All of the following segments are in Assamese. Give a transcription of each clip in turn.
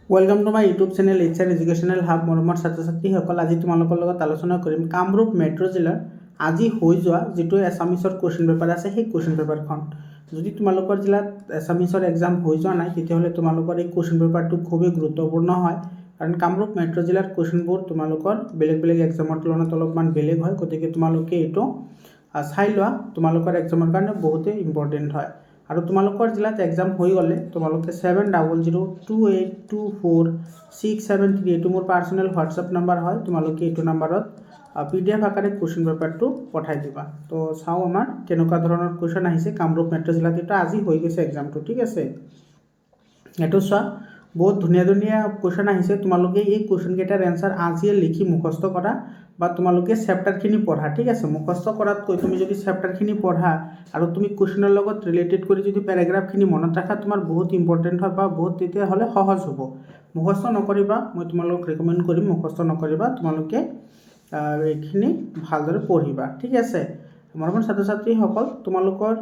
Welcome to my YouTube channel HR educational hub. মৰমৰ ছাত্ৰ ছাত্ৰীসকল, আজি তোমালোকৰ লগত আলোচনা কৰিম কামৰূপ মেট্ৰ' জিলাৰ আজি হৈ যোৱা যিটো এছামিছৰ কুৱেশ্যন পেপাৰ আছে সেই কুৱেশ্যন পেপাৰখন। যদি তোমালোকৰ জিলাত এছামিছৰ এক্সাম হৈ যোৱা নাই তেতিয়াহ'লে তোমালোকৰ এই কুৱেশ্যন পেপাৰটো খুবেই গুৰুত্বপূৰ্ণ হয়, কাৰণ কামৰূপ মেট্ৰ' জিলাৰ কুৱেশ্যনবোৰ তোমালোকৰ বেলেগ বেলেগ এক্সামৰ তুলনাত অলপমান বেলেগ হয়। গতিকে তোমালোকে এইটো চাই লোৱা, তোমালোকৰ এক্সামৰ কাৰণে বহুতেই ইম্পৰ্টেণ্ট হয়। আৰু তোমালোকৰ জিলাত এক্সাম হৈ গ'লে তোমালোকে 7002824673 এইটো মোৰ পাৰ্চনেল হোৱাটছআপ নাম্বাৰ হয়। তোমালোকে এইটো নাম্বাৰত PDF আকাৰে কুৱেশ্যন পেপাৰটো পঠাই দিবা। তো চাওঁ আমাৰ কেনেকুৱা ধৰণৰ কুৱেশ্যন আহিছে কামৰূপ মেট্ৰ' জিলাত। এটা আজি হৈ গৈছে এক্সামটো, ঠিক আছে। এইটো চোৱা, বহুত ধুনীয়া ধুনীয়া কুৱেশ্যন আহিছে। তোমালোকে এই কুৱেশ্যনকেইটাৰ এনচাৰ আজিয়ে লিখি মুখস্থ কৰা বা তোমালোকে চেপ্টাৰখিনি পঢ়া, ঠিক আছে। মুখস্থ কৰাতকৈ তুমি যদি চেপ্টাৰখিনি পঢ়া আৰু তুমি কুৱেশ্যনৰ লগত ৰিলেটেড কৰি যদি পেৰাগ্ৰাফখিনি মনত ৰাখা, তোমাৰ বহুত ইম্পৰ্টেণ্ট হয় বা বহুত তেতিয়াহ'লে সহজ হ'ব। মুখস্থ নকৰিবা, মই তোমালোকক ৰেকমেণ্ড কৰিম মুখস্থ নকৰিবা, তোমালোকে এইখিনি ভালদৰে পঢ়িবা, ঠিক আছে। মৰমৰ ছাত্ৰ ছাত্ৰীসকল, তোমালোকৰ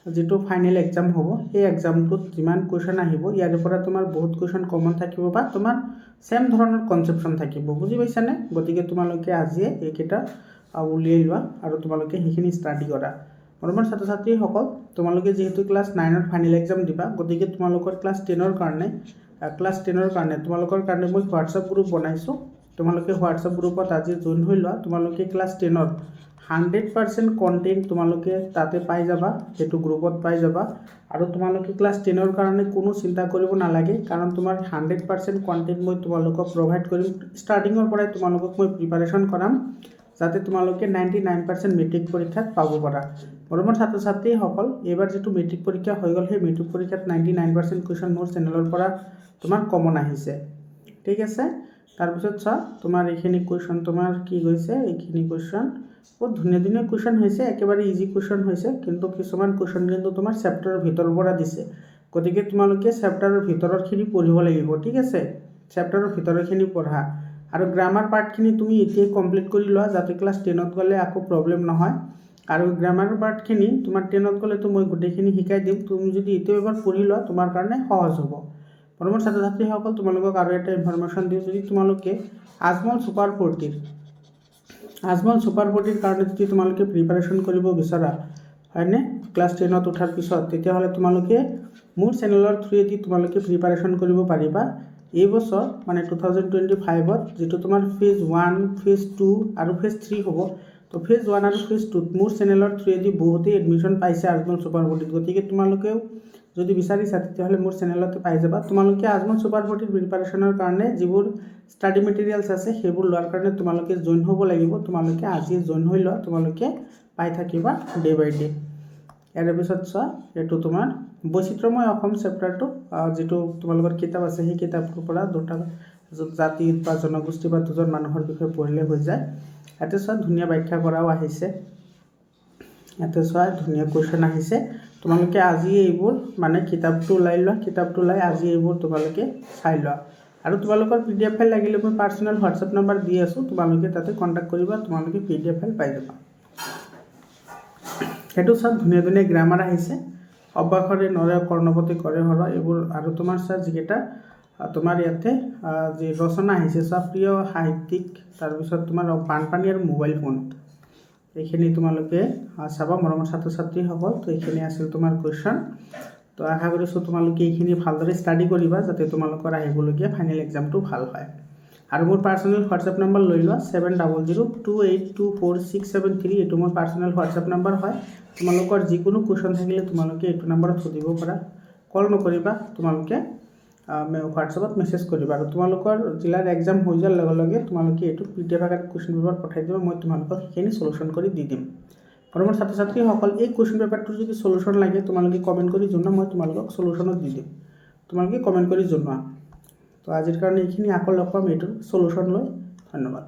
যিটো ফাইনেল এক্সাম হ'ব সেই এক্সামটোত যিমান কুৱেশ্যন আহিব ইয়াৰ পৰা তোমাৰ বহুত কুৱেশ্যন কমন থাকিব বা তোমাৰ চেম ধৰণৰ কনচেপশ্যন থাকিব, বুজি পাইছানে। গতিকে তোমালোকে আজিয়ে এইকেইটা উলিয়াই লোৱা আৰু তোমালোকে সেইখিনি ষ্টাডি কৰা। মৰমৰ ছাত্ৰ ছাত্ৰীসকল, তোমালোকে যিহেতু ক্লাছ 9ৰ ফাইনেল এক্সাম দিবা, গতিকে তোমালোকৰ ক্লাছ 10ৰ কাৰণে তোমালোকৰ কাৰণে মই হোৱাটছআপ গ্ৰুপ বনাইছোঁ। তোমালোকে হোৱাটছআপ গ্ৰুপত আজি জইন হৈ লোৱা। তোমালোকে ক্লাছ 10ৰ 100% কণ্টেণ্ট তোমালোকে তাতে পাই যাবা, সেইটো গ্ৰুপত পাই যাবা। আৰু তোমালোকে ক্লাছ 10ৰ কাৰণে কোনো চিন্তা কৰিব নালাগে, কাৰণ তোমাৰ 100% কণ্টেণ্ট মই তোমালোকক প্ৰভাইড কৰিম। ষ্টাৰ্টিঙৰ পৰাই তোমালোকক মই প্ৰিপাৰেশ্যন কৰাম, যাতে তোমালোকে 99% মেট্ৰিক পৰীক্ষাত পাব পাৰা। মৰমৰ ছাত্ৰ ছাত্ৰীসকল, এইবাৰ যিটো মেট্ৰিক পৰীক্ষা হৈ গ'ল সেই মেট্ৰিক পৰীক্ষাত 99% কুৱেশ্যন মোৰ চেনেলৰ পৰা তোমাৰ কমন আহিছে, ঠিক আছে। তাৰপিছত চোৱা, তোমাৰ এইখিনি কুৱেশ্যন তোমাৰ কি গৈছে, এইখিনি কুৱেশ্যন বহুত ধুনীয়া ধুনীয়া কুৱেশ্যন হৈছে, একেবাৰে ইজি কুৱেশ্যন হৈছে। কিন্তু কিছুমান কুৱেশ্যন কিন্তু তোমাৰ চেপ্টাৰৰ ভিতৰৰ পৰা দিছে, গতিকে তোমালোকে চেপ্টাৰৰ ভিতৰৰখিনি পঢ়িব লাগিব, ঠিক আছে। চেপ্টাৰৰ ভিতৰৰখিনি পঢ়া আৰু গ্ৰামাৰ পাৰ্টখিনি তুমি এতিয়াই কমপ্লিট কৰি লোৱা, যাতে ক্লাছ 10ত গ'লে আকৌ প্ৰব্লেম নহয়। আৰু গ্ৰামাৰ পাৰ্টখিনি তোমাৰ 10ত গ'লেতো মই গোটেইখিনি শিকাই দিম, তুমি যদি এতিয়া এবাৰ পঢ়ি লোৱা তোমাৰ কাৰণে সহজ হ'ব। মৰমৰ ছাত্ৰ ছাত্ৰীসকল, তোমালোকক আৰু এটা ইনফৰমেশ্যন দিওঁ, যদি তোমালোকে আজমল ছুপাৰ 40ৰ কাৰণে যদি তোমালোকে প্ৰিপাৰেশ্যন কৰিব বিচৰা, হয়নে, ক্লাছ 10ত উঠাৰ পিছত, তেতিয়াহ'লে তোমালোকে মোৰ চেনেলৰ থ্ৰুৱেদি তোমালোকে প্ৰিপাৰেশ্যন কৰিব পাৰিবা। এই বছৰ মানে 2025ত যিটো তোমাৰ ফেজ 1, ফেজ 2 আৰু ফেজ 3 হ'ব। তো ফেজ 1 আৰু ফেজ 2ত মোৰ চেনেলৰ থ্ৰুৱেদি বহুতেই এডমিশ্যন পাইছে আজমল ছুপাৰ 40ত। গতিকে তোমালোকেও যদি বিচাৰিছা তেতিয়াহ'লে মোৰ চেনেলতে পাই যাবা। তোমালোকে আজমল ছুপাৰ 40ৰ প্ৰিপাৰেশ্যনৰ কাৰণে যিবোৰ ষ্টাডি মেটেৰিয়েলছ আছে সেইবোৰ লোৱাৰ কাৰণে তোমালোকে জইন হ'ব লাগিব। তোমালোকে আজিয়ে জইন হৈ লোৱা, তোমালোকে পাই থাকিবা ডে বাই ডে। ইয়াৰ পিছত চোৱা, এইটো তোমাৰ বৈচিত্ৰময় অসম চেপ্টাৰটো, যিটো তোমালোকৰ কিতাপ আছে সেই কিতাপটোৰ পৰা দুটা জাতি বা জনগোষ্ঠী বা দুজন মানুহৰ বিষয়ে পঢ়িলে হৈ যায়। ইয়াতে চোৱা, ধুনীয়া ব্যাখ্যা কৰাও আহিছে, ইয়াতে চোৱা ধুনীয়া কুৱেশ্যন আহিছে। তোমালোকে আজি এইবোৰ মানে কিতাপটো ওলাই লোৱা, কিতাপটো ওলাই আজি এইবোৰ তোমালোকে চাই লোৱা। আৰু তোমালোকৰ PDF ফাইল লাগিলে মই পাৰ্চনেল হোৱাটছআপ নাম্বাৰ দি আছোঁ, তোমালোকে তাতে কণ্টেক্ট কৰিবা, তোমালোকে PDF ফাইল পাই যাবা। সেইটো চোৱা, ধুনীয়া ধুনীয়া গ্ৰামাৰ আহিছে, অব্যাসৰে নৰে কৰ্ণপতি কৰে হৰ, এইবোৰ। আৰু তোমাৰ চোৱা, যিকেইটা তোমাৰ ইয়াতে যি ৰচনা আহিছে চোৱা, প্ৰিয় সাহিত্যিক, তাৰপিছত তোমাৰ বানপানী আৰু মোবাইল ফোন, এইখিনি তোমালোকে চাবা। মৰমৰ ছাত্ৰ ছাত্ৰীসকল, তো এইখিনি আছিল তোমাৰ কুৱেশ্যন। তো আশা কৰিছোঁ তোমালোকে এইখিনি ভালদৰে ষ্টাডি কৰিবা, যাতে তোমালোকৰ আহিবলগীয়া ফাইনেল এক্সামটো ভাল হয়। আৰু মোৰ পাৰ্চনেল হোৱাটছআপ নাম্বাৰ লৈ লোৱা, 7002824673, এইটো মোৰ পাৰ্চনেল হোৱাটছআপ নাম্বাৰ হয়। তোমালোকৰ যিকোনো কুৱেশ্যন থাকিলে তোমালোকে এইটো নাম্বাৰত সুধিব পাৰা, কল নকৰিবা, তোমালোকে হোৱাটছআপত মেছেজ কৰিবা। আৰু তোমালোকৰ জিলাৰ এক্সাম হৈ যোৱাৰ লগে লগে তোমালোকে এইটো PDF আকাৰে কুৱেশ্যন পেপাৰ পঠাই দিবা, মই তোমালোকক সেইখিনি চলুশ্যন কৰি দি দিম। মৰমৰ ছাত্ৰ ছাত্ৰীসকল, এই কুৱেশ্যন পেপাৰটোৰ যদি চলুশ্যন লাগে তোমালোকে কমেণ্ট কৰি জনোৱা, মই তোমালোকক চলুশ্যনত দি দিম, তোমালোকে কমেণ্ট কৰি জনোৱা। তো আজিৰ কাৰণে এইখিনি, আকৌ লগ পাম এইটোৰ চলুশ্যন লৈ। ধন্যবাদ।